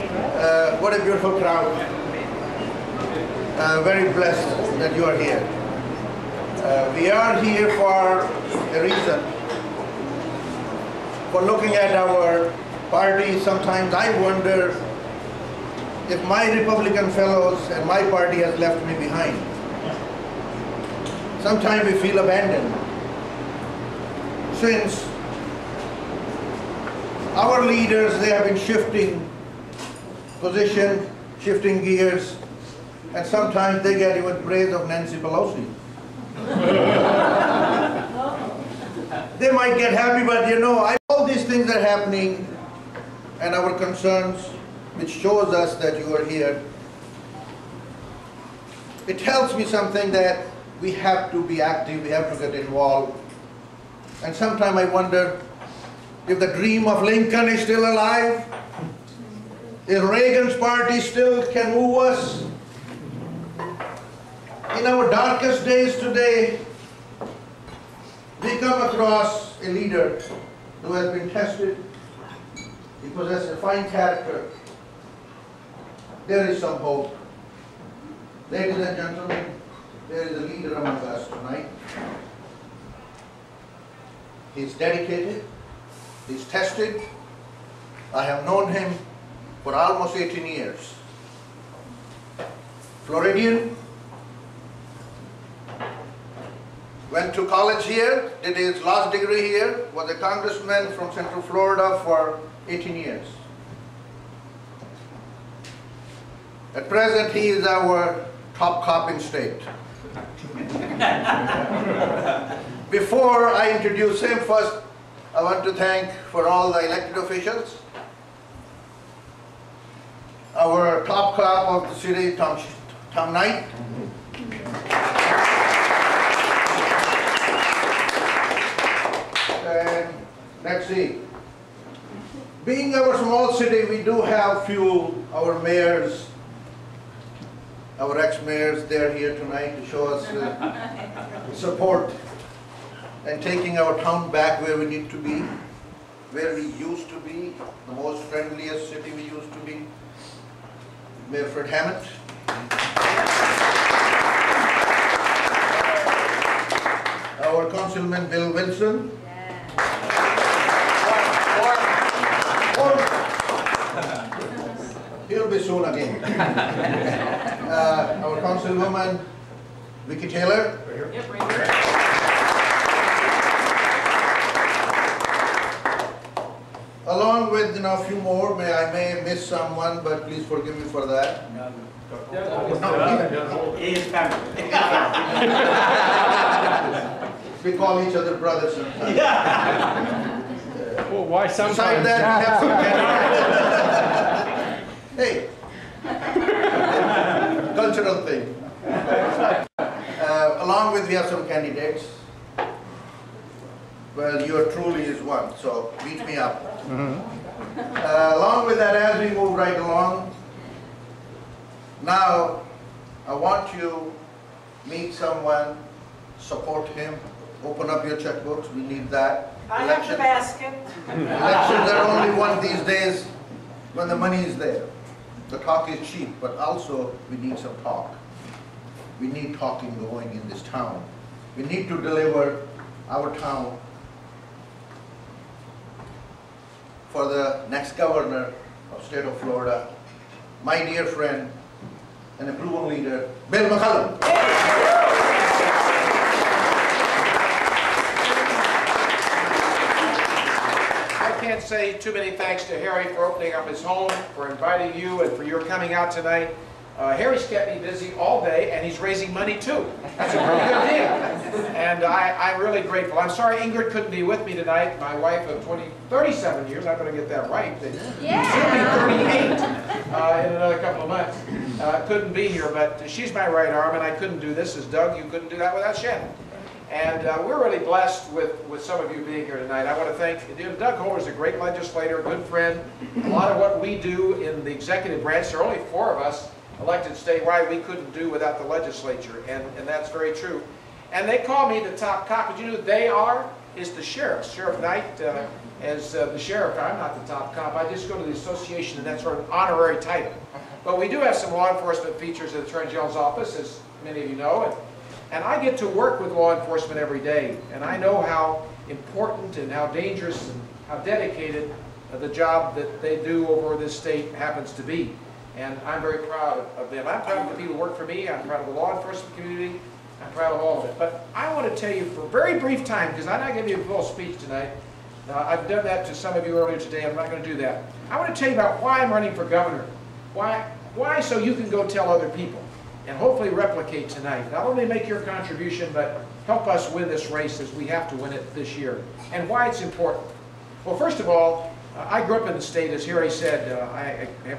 What a beautiful crowd. Very blessed that you are here. We are here for a reason. For looking at our party, sometimes I wonder if my Republican fellows and my party has left me behind. Sometimes we feel abandoned. Since our leaders, they have been shifting position, shifting gears, and sometimes they get even praise of Nancy Pelosi. They might get happy, but you know, all these things are happening, and our concerns, which shows us that you are here. It tells me something that we have to be active, we have to get involved. And sometimes I wonder if the dream of Lincoln is still alive, if Reagan's party still can move us. In our darkest days today, we come across a leader who has been tested. He possesses a fine character. There is some hope. Ladies and gentlemen, there is a leader among us tonight. He's dedicated. He's tested. I have known him for almost 18 years. Floridian. Went to college here, did his last degree here, was a congressman from Central Florida for 18 years. At present, he is our top cop in state. Before I introduce him, first I want to thank for all the elected officials. Our top cop of the city, Tom Knight. And let's see. Being our small city, we do have few, our mayors, our ex-mayors, they're here tonight to show us support and taking our town back where we need to be, where we used to be, the most friendliest city we used to be. Mayor Fred Hammett. Our Councilman Bill Wilson. He'll be soon again. Our Councilwoman Vicky Taylor. Yep, right here. Along with a few more, I may miss someone, but please forgive me for that. He is family. We call each other brothers sometimes. Well, why sometimes? Besides that, we have some candidates. Hey, cultural thing. Along with, we have some candidates. Well, your truly is one, so beat me up. Along with that, as we move right along, now I want you to meet someone, support him, open up your checkbooks, we need that. I have the basket. Elections are only won these days when the money is there. The talk is cheap, but also we need some talk. We need talking going in this town. We need to deliver our town for the next governor of state of Florida, my dear friend and a proven leader, Bill McCollum. I can't say too many thanks to Harry for opening up his home, for inviting you, and for your coming out tonight. Harry's kept me busy all day, and he's raising money too. That's a pretty good deal. And I'm really grateful. I'm sorry Ingrid couldn't be with me tonight, my wife of 37 years. I'm going to get that right. She'll be 38 in another couple of months. Couldn't be here, but she's my right arm, and I couldn't do this as Doug. You couldn't do that without Shannon. And we're really blessed with some of you being here tonight. I want to thank, Doug Holder's a great legislator, a good friend. A lot of what we do in the executive branch, there are only 4 of us elected statewide, we couldn't do without the legislature, and that's very true. And they call me the top cop, but you know who they are? Is the sheriff. Sheriff Knight, as the sheriff. I'm not the top cop. I just go to the association, and that's sort of an honorary title. But we do have some law enforcement features at the Attorney General's office, as many of you know. And I get to work with law enforcement every day. And I know how important and how dangerous and how dedicated the job that they do over this state happens to be. And I'm very proud of them. I'm proud of the people who work for me. I'm proud of the law enforcement community. I'm proud of all of it. But I want to tell you for a very brief time, because I'm not going to give you a full speech tonight. I've done that to some of you earlier today. I'm not going to do that. I want to tell you about why I'm running for governor. Why so you can go tell other people and hopefully replicate tonight. Not only make your contribution, but help us win this race, as we have to win it this year. And why it's important. Well, first of all, I grew up in the state, as Harry said.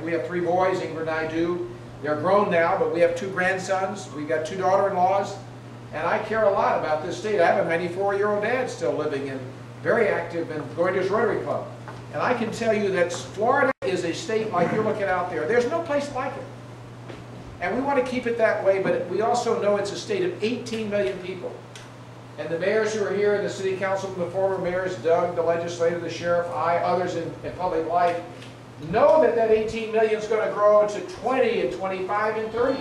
We have 3 boys, Ingrid and I do. They're grown now, but we have 2 grandsons. We've got 2 daughter-in-laws. And I care a lot about this state. I have a 94-year-old dad still living and very active and going to his Rotary Club. And I can tell you that Florida is a state like you're looking out there. There's no place like it. And we want to keep it that way, but we also know it's a state of 18 million people. And the mayors who are here, and the city council, the former mayors, Doug, the legislator, the sheriff, I, others in public life, know that that 18 million is going to grow to 20 and 25 and 30.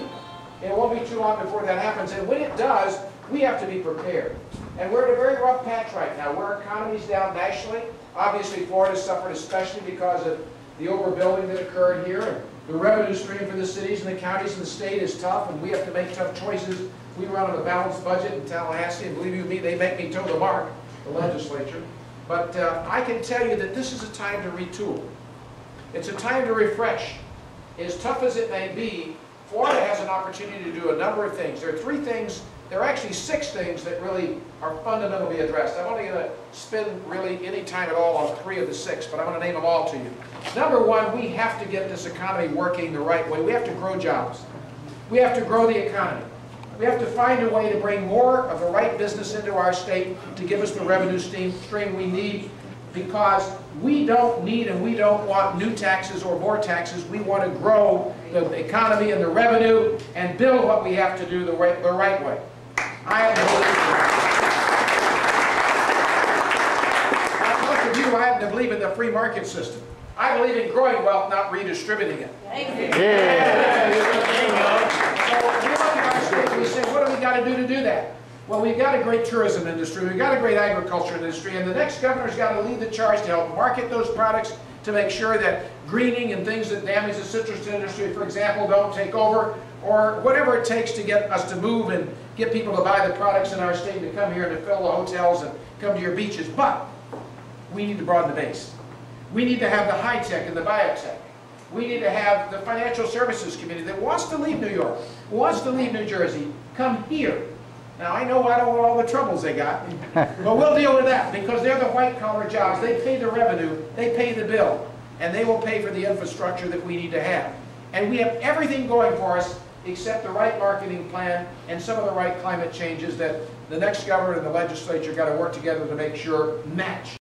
It won't be too long before that happens. And when it does, we have to be prepared. And we're in a very rough patch right now. Our economy's down nationally. Obviously, Florida suffered especially because of the overbuilding that occurred here. And the revenue stream for the cities and the counties and the state is tough, and we have to make tough choices. We run on a balanced budget in Tallahassee, and believe you me, they make me toe the mark, the legislature. But I can tell you that this is a time to retool. It's a time to refresh. As tough as it may be, Florida has an opportunity to do a number of things. There are 3 things, there are actually 6 things that really are fundamentally addressed. I'm only going to spend really any time at all on 3 of the 6, but I'm going to name them all to you. Number 1, we have to get this economy working the right way. We have to grow jobs. We have to grow the economy. We have to find a way to bring more of the right business into our state to give us the revenue stream we need, because we don't need and we don't want new taxes or more taxes. We want to grow the economy and the revenue and build what we have to do the right way. I happen to believe in the free market system. I believe in growing wealth, not redistributing it. So we say, what do we got to do that? Well, we've got a great tourism industry, we've got a great agriculture industry, and the next governor's got to lead the charge to help market those products, to make sure that greening and things that damage the citrus industry, for example, don't take over, or whatever it takes to get us to move and get people to buy the products in our state, to come here and to fill the hotels and come to your beaches. But we need to broaden the base. We need to have the high tech and the biotech. We need to have the financial services community that wants to leave New York, wants to leave New Jersey, come here. Now, I know I don't want all the troubles they got, but we'll deal with that, because they're the white-collar jobs. They pay the revenue, they pay the bill, and they will pay for the infrastructure that we need to have. And we have everything going for us except the right marketing plan and some of the right climate changes that the next governor and the legislature got to work together to make sure match.